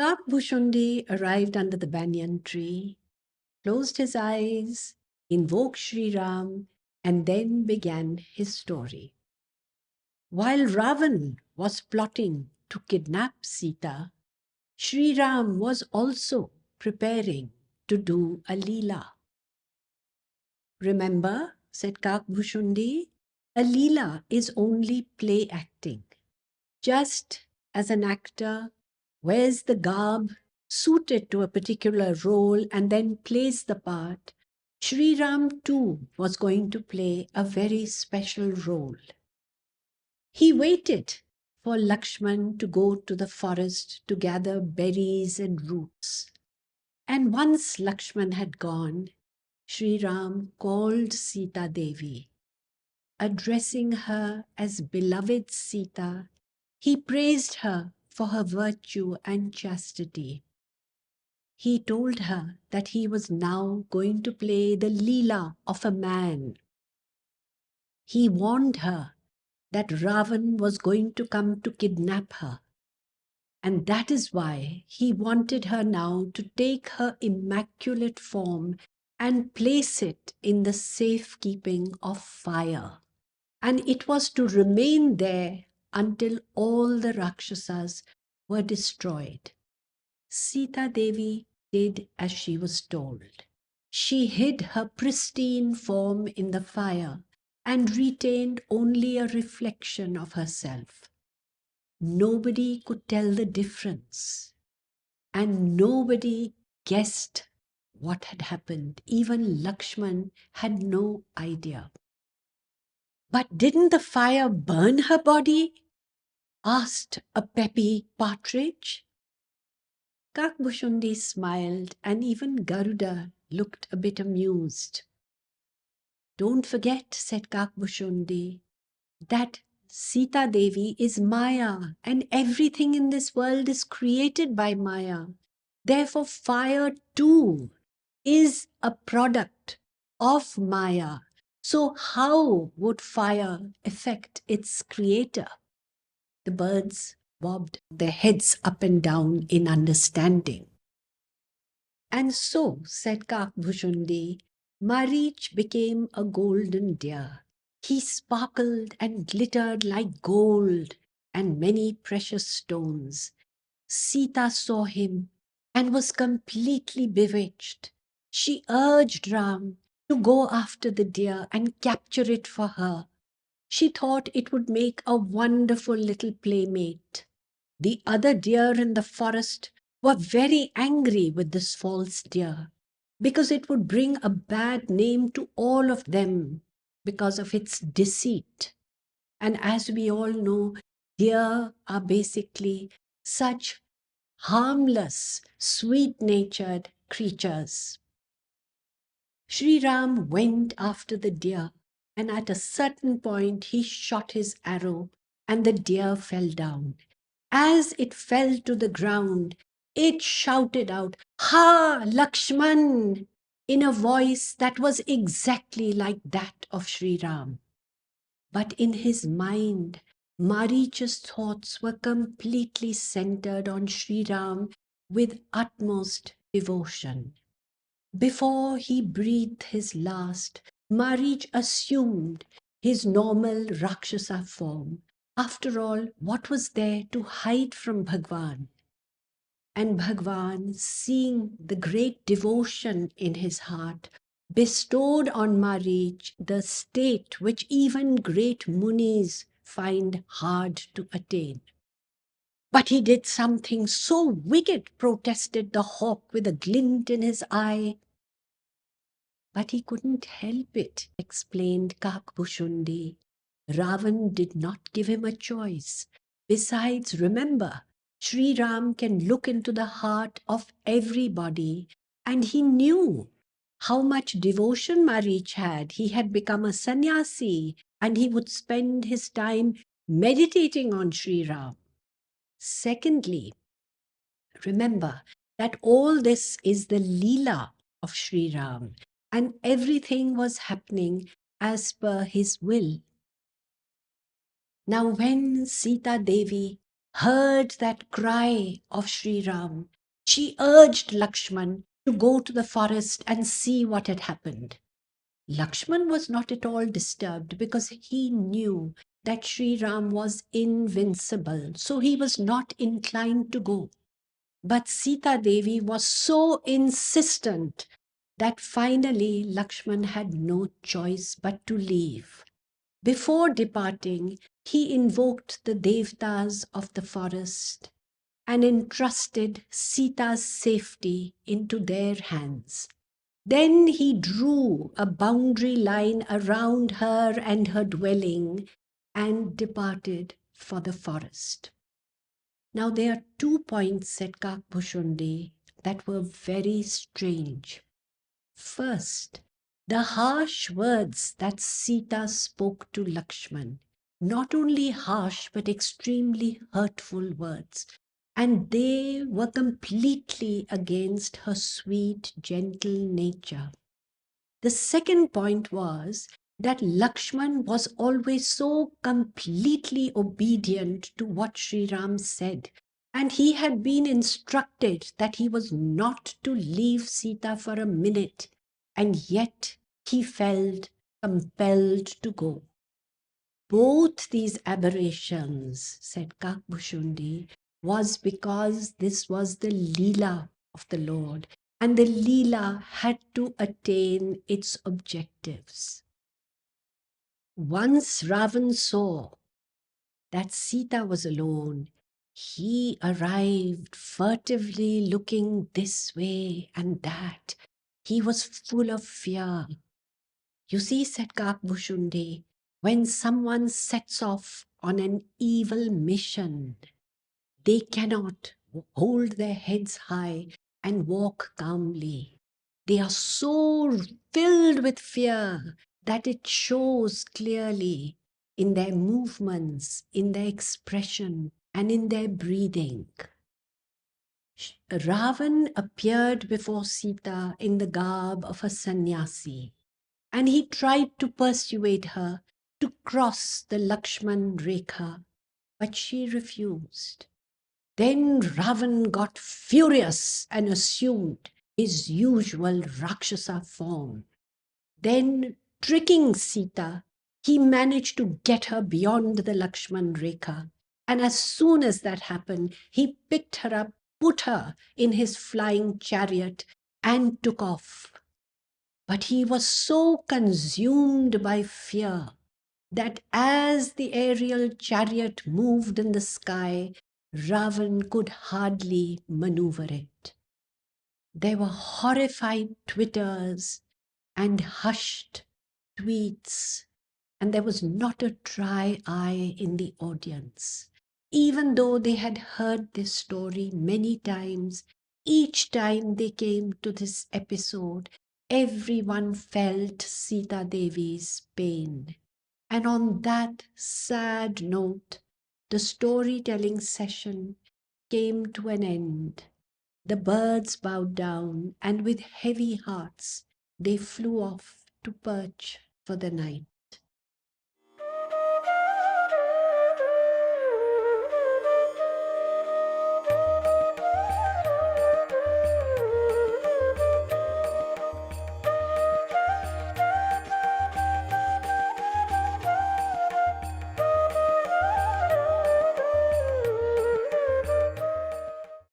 Kakbhushundi arrived under the banyan tree, closed his eyes, invoked Sri Ram, and then began his story. While Ravan was plotting to kidnap Sita, Sri Ram was also preparing to do a Leela. Remember, said Kakbhushundi, a Leela is only play acting. Just as an actor wears the garb suited to a particular role and then plays the part, Sri Ram too was going to play a very special role. He waited for Lakshman to go to the forest to gather berries and roots. And once Lakshman had gone, Sri Ram called Sita Devi. Addressing her as beloved Sita, he praised her for her virtue and chastity. He told her that he was now going to play the Leela of a man. He warned her that Ravan was going to come to kidnap her. And that is why he wanted her now to take her immaculate form and place it in the safekeeping of fire. And it was to remain there until all the Rakshasas were destroyed. Sita Devi did as she was told. She hid her pristine form in the fire and retained only a reflection of herself. Nobody could tell the difference, and nobody guessed what had happened. Even Lakshman had no idea. But didn't the fire burn her body? Asked a peppy partridge. Kakbhushundi smiled, and even Garuda looked a bit amused. Don't forget, said Kakbhushundi, that Sita Devi is Maya, and everything in this world is created by Maya. Therefore, fire too is a product of Maya. So how would fire affect its creator? The birds bobbed their heads up and down in understanding. And so, said Kakbhushundi, Marich became a golden deer. He sparkled and glittered like gold and many precious stones. Sita saw him and was completely bewitched. She urged Ram to go after the deer and capture it for her. She thought it would make a wonderful little playmate. The other deer in the forest were very angry with this false deer because it would bring a bad name to all of them because of its deceit. And as we all know, deer are basically such harmless, sweet-natured creatures. Sri Ram went after the deer, and at a certain point he shot his arrow, and the deer fell down. As it fell to the ground, it shouted out, "Ha, Lakshman!" in a voice that was exactly like that of Sri Ram. But in his mind, Maricha's thoughts were completely centered on Sri Ram with utmost devotion. Before he breathed his last, Marich assumed his normal Rakshasa form. After all, what was there to hide from Bhagwan? And Bhagwan, seeing the great devotion in his heart, bestowed on Marich the state which even great munis find hard to attain. But he did something so wicked, protested the hawk with a glint in his eye. But he couldn't help it, explained Kakbhushundi. Ravan did not give him a choice. Besides, remember, Sri Ram can look into the heart of everybody, and he knew how much devotion Marich had. He had become a sannyasi, and he would spend his time meditating on Sri Ram. Secondly, remember that all this is the Leela of Sri Ram, and everything was happening as per his will. Now when Sita Devi heard that cry of Sri Ram, she urged Lakshman to go to the forest and see what had happened. Lakshman was not at all disturbed because he knew that Sri Ram was invincible, so he was not inclined to go. But Sita Devi was so insistent that finally Lakshman had no choice but to leave. Before departing, he invoked the Devtas of the forest and entrusted Sita's safety into their hands. Then he drew a boundary line around her and her dwelling and departed for the forest. Now there are 2 points at Kakbhushundi that were very strange. First, the harsh words that Sita spoke to Lakshman, not only harsh but extremely hurtful words, and they were completely against her sweet, gentle nature. The second point was that Lakshman was always so completely obedient to what Sri Ram said, and he had been instructed that he was not to leave Sita for a minute, and yet he felt compelled to go. Both these aberrations, said Kakbhushundi, was because this was the Leela of the Lord, and the Leela had to attain its objectives. Once Ravan saw that Sita was alone, he arrived furtively looking this way and that. He was full of fear. You see, said Kakbhushundi, when someone sets off on an evil mission, they cannot hold their heads high and walk calmly. They are so filled with fear that it shows clearly in their movements, in their expression, and in their breathing. Ravan appeared before Sita in the garb of a sannyasi, and he tried to persuade her to cross the Lakshman Rekha, but she refused. Then Ravan got furious and assumed his usual Rakshasa form. Then, tricking Sita, he managed to get her beyond the Lakshman Rekha. And as soon as that happened, he picked her up, put her in his flying chariot, and took off. But he was so consumed by fear that as the aerial chariot moved in the sky, Ravan could hardly maneuver it. There were horrified twitters and hushed tweets, and there was not a dry eye in the audience. Even though they had heard this story many times, each time they came to this episode, everyone felt Sita Devi's pain. And on that sad note, the storytelling session came to an end. The birds bowed down, and with heavy hearts, they flew off to perch for the night.